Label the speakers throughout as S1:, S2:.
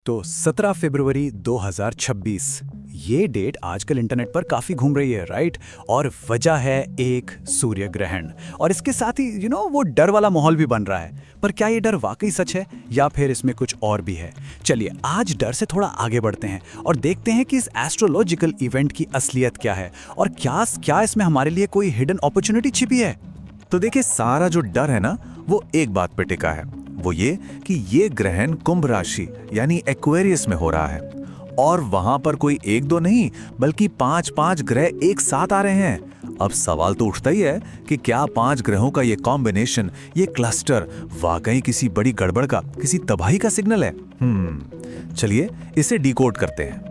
S1: तो 17 फरवरी 2026 ये डेट आजकल इंटरनेट पर काफी घूम रही है, राइट? और वजह है एक सूर्य ग्रहण। और इसके साथ ही वो डर वाला माहौल भी बन रहा है। पर क्या ये डर वाकई सच है या फिर इसमें कुछ और भी है? चलिए आज डर से थोड़ा आगे बढ़ते हैं और देखते हैं कि इस एस्ट्रोलॉजिकल इवेंट की असलियत क्या है और क्या इसमें हमारे लिए कोई हिडन अपॉर्चुनिटी छिपी है।
S2: तो देखिए, सारा जो डर है ना, वो एक बात पे टिका है। वो ये कि ये ग्रहण कुंभ राशि यानी एक्वेरियस में हो रहा है और वहां पर कोई एक दो नहीं बल्कि पांच पांच ग्रह एक साथ आ रहे हैं। अब सवाल तो उठता ही है कि क्या पांच ग्रहों का ये कॉम्बिनेशन, ये क्लस्टर वाकई किसी बड़ी गड़बड़ का, किसी तबाही का सिग्नल है? चलिए इसे डिकोड करते हैं।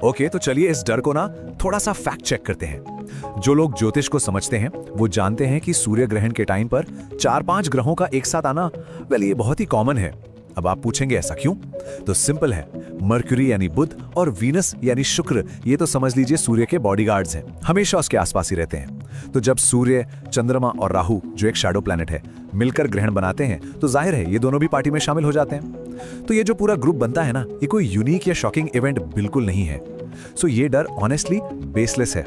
S3: ओके, तो चलिए इस डर को ना थोड़ा सा फैक्ट चेक करते हैं। जो लोग ज्योतिष को समझते हैं वो जानते हैं कि सूर्य ग्रहण के टाइम पर 4-5 ग्रहों का एक साथ आना, वेल, ये बहुत ही कॉमन है। अब आप पूछेंगे ऐसा क्यों? तो सिंपल है, मर्क्यूरी यानी बुध और वीनस यानी शुक्र, ये तो समझ लीजिए सूर्य के बॉडीगार्ड्स हैं, हमेशा उसके आसपास ही रहते हैं। तो जब सूर्य, चंद्रमा और राहु, जो एक शैडो प्लैनेट है, मिलकर ग्रहण बनाते हैं तो जाहिर है ये दोनों भी पार्टी में शामिल हो जाते हैं। तो ये जो पूरा ग्रुप बनता है ना, ये कोई यूनिक या शॉकिंग इवेंट बिल्कुल नहीं है। सो ये डर ऑनेस्टली बेसलेस है।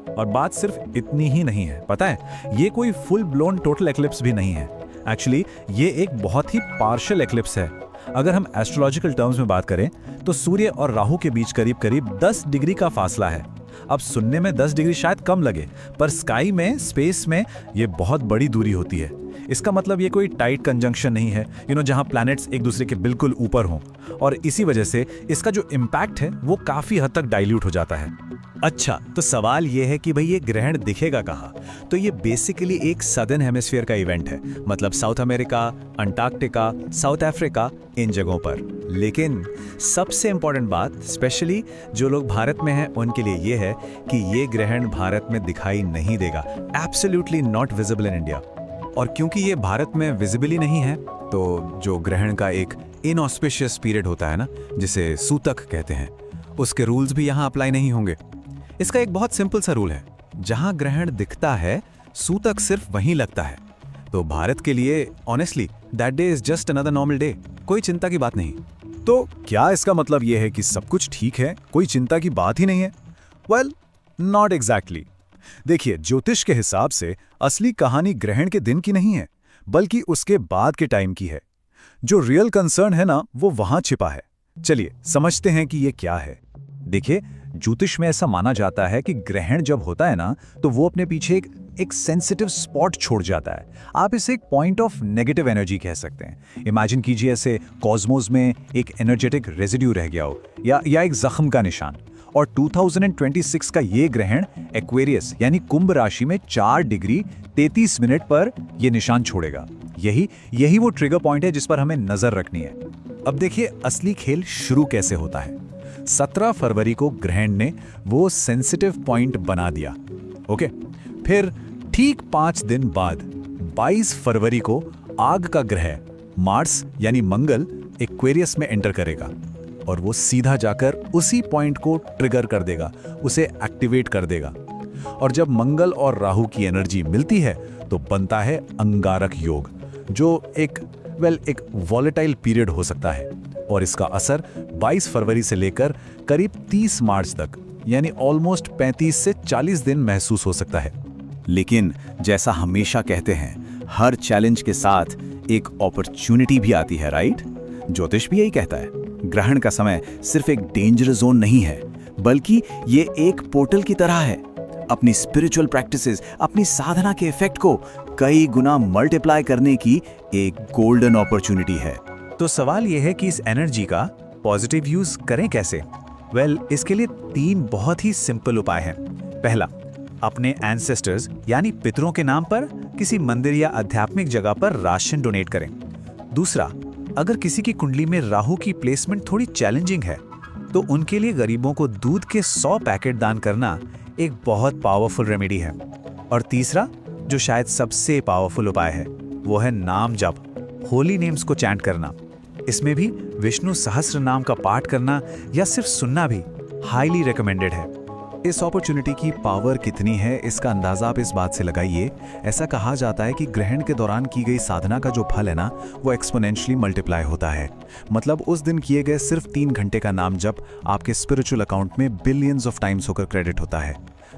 S2: और बात सिर्फ इतनी ही नहीं है, पता है, ये कोई फुल ब्लोन टोटल एक्लिप्स भी नहीं है। एक्चुअली ये एक बहुत ही पार्शियल एक्लिप्स है। अगर हम एस्ट्रोलॉजिकल टर्म्स में बात करें तो सूर्य और राहु के बीच करीब करीब 10 डिग्री का फासला है। अब सुनने में 10 डिग्री शायद कम लगे, पर स्काई में, स्पेस में ये बहुत बड़ी दूरी होती है। इसका मतलब ये कोई टाइट कंजंक्शन नहीं है, जहां प्लैनेट्स एक दूसरे के बिल्कुल ऊपर हों। और इसी वजह से इसका जो इम्पैक्ट है वो काफी हद तक डाइल्यूट हो जाता है।
S1: अच्छा, तो सवाल ये है कि भाई ये ग्रहण दिखेगा कहाँ? तो ये बेसिकली एक सदर्न हेमिस्फीयर का इवेंट है, मतलब South America, Antarctica, South Africa, इन जगहों पर। लेकिन सबसे इंपॉर्टेंट बात, स्पेशली जो लोग भारत में हैं उनके लिए ये है कि ये ग्रहण भारत में दिखाई नहीं देगा। Absolutely not visible in India. और क्योंकि ये भारत में विजिबली नहीं है, तो जो ग्रहण का एक इनऑस्पिशियस पीरियड होता है ना, जिसे सूतक कहते हैं, उसके रूल्स भी यहाँ अप्लाई नहीं होंगे। इसका एक बहुत सिंपल सा रूल है, जहां ग्रहण दिखता है सूतक सिर्फ वहीं लगता है। तो भारत के लिए honestly that day is just another normal day, कोई चिंता की बात नहीं।
S3: तो क्या इसका मतलब यह है कि सब कुछ ठीक है, कोई चिंता की बात ही नहीं है? Well, not exactly. देखिए, ज्योतिष के हिसाब से असली कहानी ग्रहण के दिन की नहीं है, बल्कि उसके बाद के टाइम की है। जो रियल कंसर्न है ना, वो वहां छिपा है। चलिए समझते हैं कि ये क्या है।
S2: देखिए, ज्योतिष में ऐसा माना जाता है कि ग्रहण जब होता है ना, तो वो अपने पीछे एक सेंसिटिव स्पॉट छोड़ जाता है। आप इसे एक पॉइंट ऑफ नेगेटिव एनर्जी कह सकते हैं। इमेजिन कीजिए ऐसे कॉस्मोस में एक एनर्जेटिक रेजिड्यू रह गया हो, या एक जख्म का निशान। और 2026 का ये ग्रहण एक्वेरियस यानी कुंभ राशि में 4 डिग्री 33 मिनट पर यह निशान छोड़ेगा। यही वो ट्रिगर पॉइंट है जिस पर हमें नजर रखनी है। अब देखिए असली खेल शुरू कैसे होता है। 17 फरवरी को ग्रहण ने वो सेंसिटिव पॉइंट बना दिया। ओके, फिर ठीक 5 दिन बाद 22 फरवरी को आग का ग्रह मार्स यानी मंगल एक्वेरियस में एंटर करेगा और वो सीधा जाकर उसी पॉइंट को ट्रिगर कर देगा, उसे एक्टिवेट कर देगा। और जब मंगल और राहु की एनर्जी मिलती है तो बनता है अंगारक योग, जो एक वॉलेटाइल पीरियड हो सकता है। और इसका असर 22 फरवरी से लेकर करीब 30 मार्च तक, यानी ऑलमोस्ट 35 से 40 दिन महसूस हो सकता है।
S1: लेकिन जैसा हमेशा कहते हैं, हर चैलेंज के साथ एक अपॉर्चुनिटी भी आती है, राइट? ज्योतिष भी यही कहता है, ग्रहण का समय सिर्फ एक डेंजर जोन नहीं है, बल्कि ये एक पोर्टल की तरह है। अपनी स्पिरिचुअल प्रैक्टिसेस, अपनी साधना के इफेक्ट को कई गुना मल्टीप्लाई करने की एक गोल्डन अपॉर्चुनिटी है।
S2: तो सवाल यह है कि इस एनर्जी का पॉजिटिव यूज करें कैसे? इसके लिए 3 बहुत ही सिंपल उपाय हैं। पहला, अपने एंसेस्टर्स यानी पितरों के नाम पर किसी मंदिर या आध्यात्मिक जगह पर राशन डोनेट करें। दूसरा, अगर किसी की कुंडली में राहु की प्लेसमेंट थोड़ी चैलेंजिंग है, तो उनके लिए गरीबों को दूध के 100 पैकेट दान करना एक बहुत पावरफुल रेमेडी है। और तीसरा, जो शायद सबसे पावरफुल उपाय है, वो है नाम जप, होली नेम्स को चैंट करना। इसमें भी विष्णु सहस्त्र नाम का पाठ करना या सिर्फ सुनना भी हाईली रिकमेंडेड है।
S1: इस अपॉर्चुनिटी की पावर कितनी है इसका अंदाजा आप इस बात से लगाइए। ऐसा कहा जाता है कि ग्रहण के दौरान की गई साधना का जो फल है ना, वो एक्सपोनेंशियली मल्टीप्लाई होता है। मतलब उस दिन किए गए सिर्फ 3 घंटे का नाम जप आपके स्पिरिचुअल अकाउंट में बिलियंस ऑफ टाइम्स होकर क्रेडिट होता है।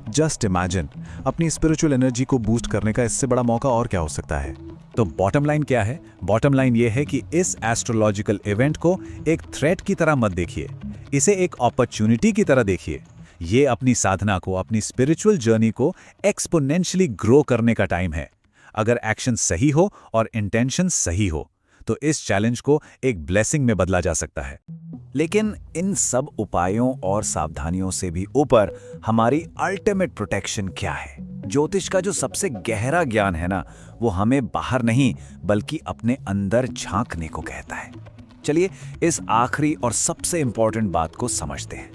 S1: जस्ट इमेजिन, अपनी स्पिरिचुअल एनर्जी को बूस्ट करने का इससे बड़ा मौका और क्या हो सकता है। तो बॉटम लाइन क्या है? बॉटम लाइन ये है कि इस एस्ट्रोलॉजिकल इवेंट को एक थ्रेट की तरह मत देखिए, इसे एक अपॉर्चुनिटी की तरह देखिए। ये अपनी साधना को, अपनी स्पिरिचुअल जर्नी को एक्सपोनेंशियली ग्रो करने का टाइम है। अगर एक्शन सही हो और इंटेंशन सही हो तो इस चैलेंज को एक ब्लेसिंग में बदला जा सकता है।
S2: लेकिन इन सब उपायों और सावधानियों से भी ऊपर हमारी अल्टीमेट प्रोटेक्शन क्या है? ज्योतिष का जो सबसे गहरा ज्ञान है ना, वो हमें बाहर नहीं बल्कि अपने अंदर झांकने को कहता है। चलिए इस आखिरी और सबसे इंपॉर्टेंट बात को समझते हैं।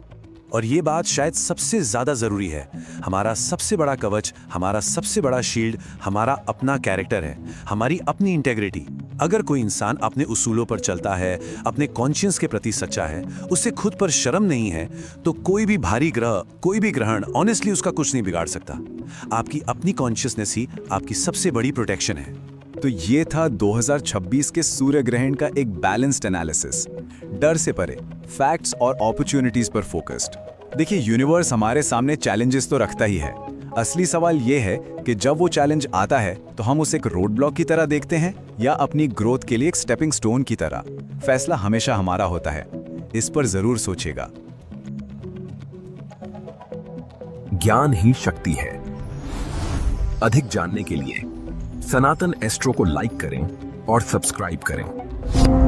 S3: और ये बात शायद सबसे ज्यादा जरूरी है। हमारा सबसे बड़ा कवच, हमारा सबसे बड़ा शील्ड हमारा अपना कैरेक्टर है, हमारी अपनी इंटेग्रिटी। अगर कोई इंसान अपने उसूलों पर चलता है, अपने कॉन्शियस के प्रति सच्चा है, उसे खुद पर शर्म नहीं है, तो कोई भी भारी ग्रह, कोई भी ग्रहण ऑनेस्टली उसका कुछ नहीं बिगाड़ सकता। आपकी अपनी कॉन्शियसनेस ही आपकी सबसे बड़ी प्रोटेक्शन है।
S1: तो ये था 2026 के सूर्य ग्रहण का एक बैलेंस्ड एनालिसिस, डर से परे, फैक्ट्स और अपॉर्चुनिटीज पर फोकस्ड। देखिए, यूनिवर्स हमारे सामने चैलेंजेस तो रखता ही है। असली सवाल ये है कि जब वो चैलेंज आता है तो हम उसे एक रोड ब्लॉक की तरह देखते हैं या अपनी ग्रोथ के लिए एक स्टेपिंग स्टोन की तरह। फैसला हमेशा हमारा होता है, इस पर जरूर सोचिएगा।
S4: ज्ञान ही शक्ति है। अधिक जानने के लिए सनातन एस्ट्रो को लाइक करें और सब्सक्राइब करें।